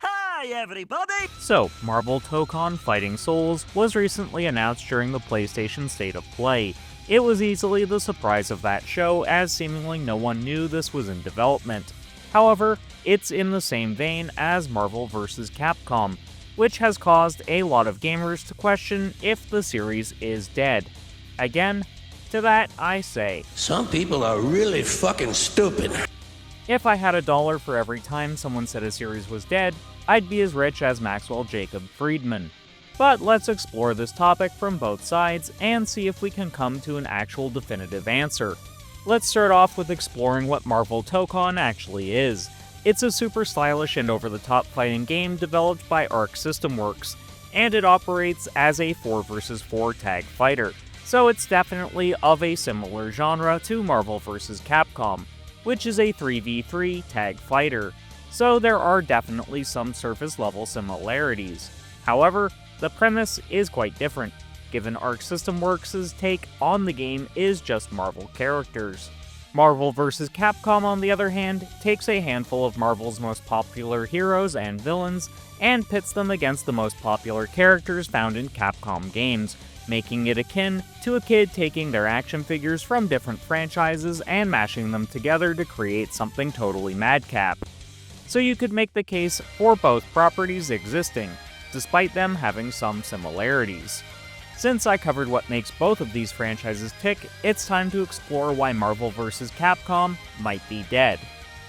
Hi everybody! So, Marvel Tōkon Fighting Souls was recently announced during the PlayStation State of Play. It was easily the surprise of that show, as seemingly no one knew this was in development. However, it's in the same vein as Marvel vs. Capcom, which has caused a lot of gamers to question if the series is dead. Again, to that I say, some people are really fucking stupid. if I had $1 for every time someone said a series was dead, I'd be as rich as Maxwell Jacob Friedman. But let's explore this topic from both sides and see if we can come to an actual definitive answer. Let's start off with exploring what Marvel Tōkon actually is. It's a super stylish and over-the-top fighting game developed by Arc System Works, and it operates as a 4 vs 4 tag fighter, so it's definitely of a similar genre to Marvel vs. Capcom, which is a 3v3 tag fighter, so there are definitely some surface level similarities. However, the premise is quite different, given Arc System Works' take on the game is just Marvel characters. Marvel vs. Capcom, on the other hand, takes a handful of Marvel's most popular heroes and villains and pits them against the most popular characters found in Capcom games, making it akin to a kid taking their action figures from different franchises and mashing them together to create something totally madcap. So you could make the case for both properties existing, despite them having some similarities. Since I covered what makes both of these franchises tick, it's time to explore why Marvel vs. Capcom might be dead.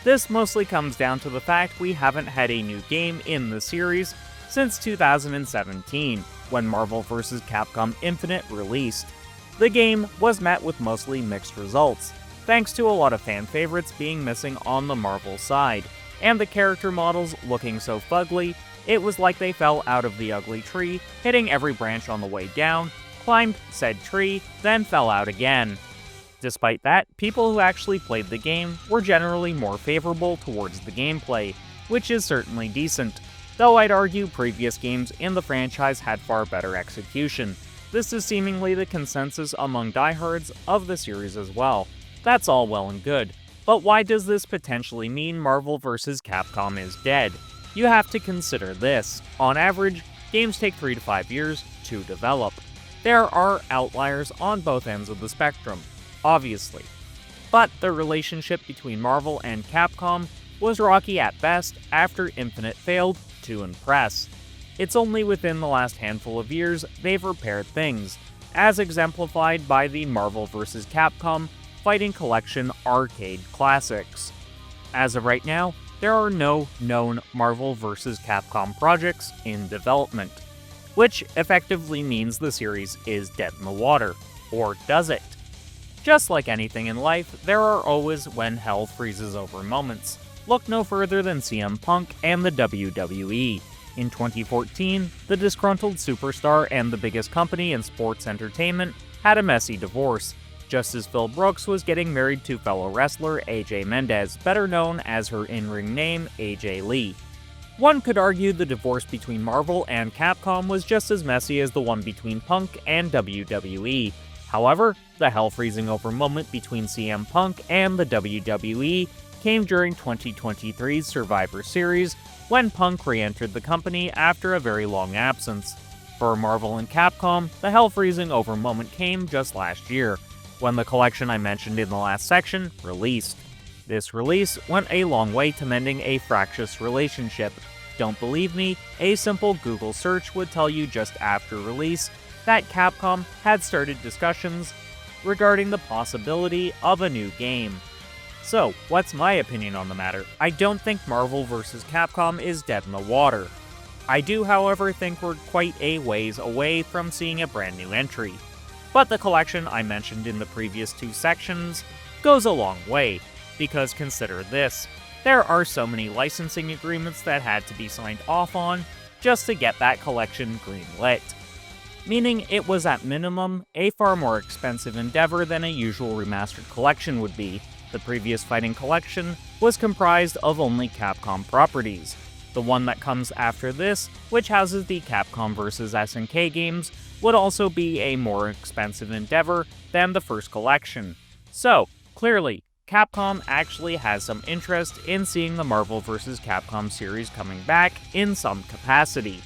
This mostly comes down to the fact we haven't had a new game in the series since 2017, when Marvel vs. Capcom Infinite released. The game was met with mostly mixed results, thanks to a lot of fan favorites being missing on the Marvel side, and the character models looking so fugly, it was like they fell out of the ugly tree, hitting every branch on the way down, climbed said tree, then fell out again. Despite that, people who actually played the game were generally more favorable towards the gameplay, which is certainly decent, though I'd argue previous games in the franchise had far better execution. This is seemingly the consensus among diehards of the series as well. That's all well and good, but why does this potentially mean Marvel vs. Capcom is dead? You have to consider this. On average, games take 3 to 5 years to develop. There are outliers on both ends of the spectrum, obviously. But the relationship between Marvel and Capcom was rocky at best after Infinite failed to impress. It's only within the last handful of years they've repaired things, as exemplified by the Marvel vs. Capcom Fighting Collection arcade classics. As of right now, there are no known Marvel vs. Capcom projects in development, which effectively means the series is dead in the water. Or does it? Just like anything in life, there are always when hell freezes over moments. Look no further than CM Punk and the WWE. In 2014, the disgruntled superstar and the biggest company in sports entertainment had a messy divorce, just as Phil Brooks was getting married to fellow wrestler AJ Mendez, better known as her in-ring name AJ Lee. One could argue the divorce between Marvel and Capcom was just as messy as the one between Punk and WWE. However, the hell-freezing over moment between CM Punk and the WWE came during 2023's Survivor Series, when Punk re-entered the company after a very long absence. For Marvel and Capcom, the hell-freezing over moment came just last year, when the collection I mentioned in the last section released. This release went a long way to mending a fractious relationship. Don't believe me? A simple Google search would tell you just after release that Capcom had started discussions regarding the possibility of a new game. So, what's my opinion on the matter? I don't think Marvel vs. Capcom is dead in the water. I do, however, think we're quite a ways away from seeing a brand new entry. But the collection I mentioned in the previous two sections goes a long way, because consider this, there are so many licensing agreements that had to be signed off on just to get that collection greenlit. Meaning it was at minimum a far more expensive endeavor than a usual remastered collection would be. The previous Fighting Collection was comprised of only Capcom properties. The one that comes after this, which houses the Capcom vs. SNK games, would also be a more expensive endeavor than the first collection. So, clearly, Capcom actually has some interest in seeing the Marvel vs. Capcom series coming back in some capacity.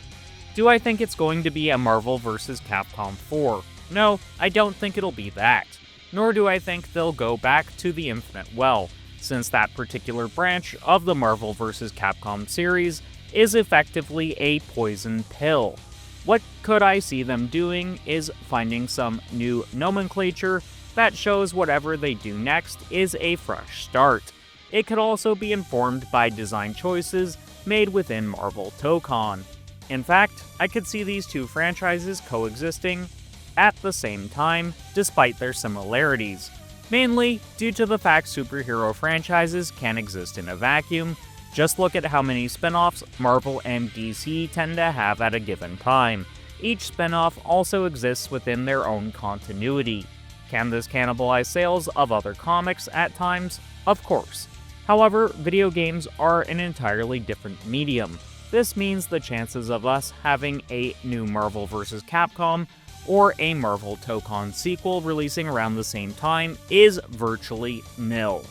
Do I think it's going to be a Marvel vs. Capcom 4? No, I don't think it'll be that. Nor do I think they'll go back to the Infinite Well, since that particular branch of the Marvel vs. Capcom series is effectively a poison pill. What could I see them doing is finding some new nomenclature that shows whatever they do next is a fresh start. It could also be informed by design choices made within Marvel Tōkon. In fact, I could see these two franchises coexisting at the same time, despite their similarities, mainly due to the fact superhero franchises can't exist in a vacuum. Just look at how many spin-offs Marvel and DC tend to have at a given time. Each spin-off also exists within their own continuity. Can this cannibalize sales of other comics at times? Of course. However, video games are an entirely different medium. This means the chances of us having a new Marvel vs. Capcom or a Marvel Tōkon sequel releasing around the same time is virtually nil.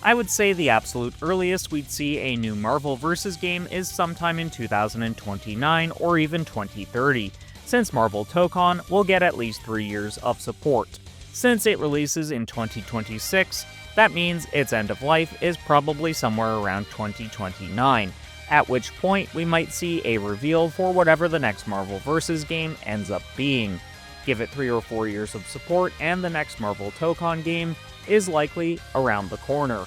I would say the absolute earliest we'd see a new Marvel vs. game is sometime in 2029 or even 2030, since Marvel Tōkon will get at least 3 years of support. Since it releases in 2026, that means its end of life is probably somewhere around 2029, at which point we might see a reveal for whatever the next Marvel vs. game ends up being. Give it 3 or 4 years of support and the next Marvel Tōkon game is likely around the corner,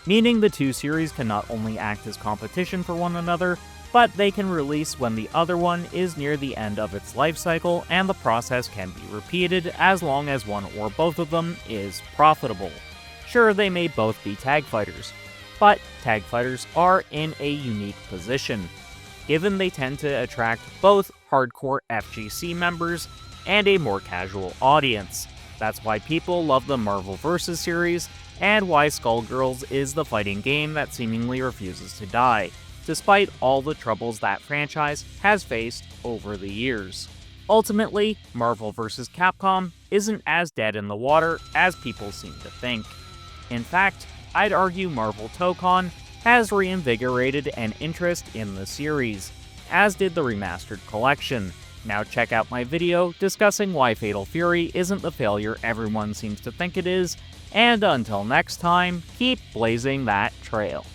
meaning the two series can not only act as competition for one another, but they can release when the other one is near the end of its life cycle, and the process can be repeated as long as one or both of them is profitable. Sure, they may both be tag fighters, but tag fighters are in a unique position, given they tend to attract both hardcore FGC members and a more casual audience. That's why people love the Marvel vs. series, and why Skullgirls is the fighting game that seemingly refuses to die, despite all the troubles that franchise has faced over the years. Ultimately, Marvel vs. Capcom isn't as dead in the water as people seem to think. In fact, I'd argue Marvel Tōkon has reinvigorated an interest in the series, as did the remastered collection. Now check out my video discussing why Fatal Fury isn't the failure everyone seems to think it is, and until next time, keep blazing that trail.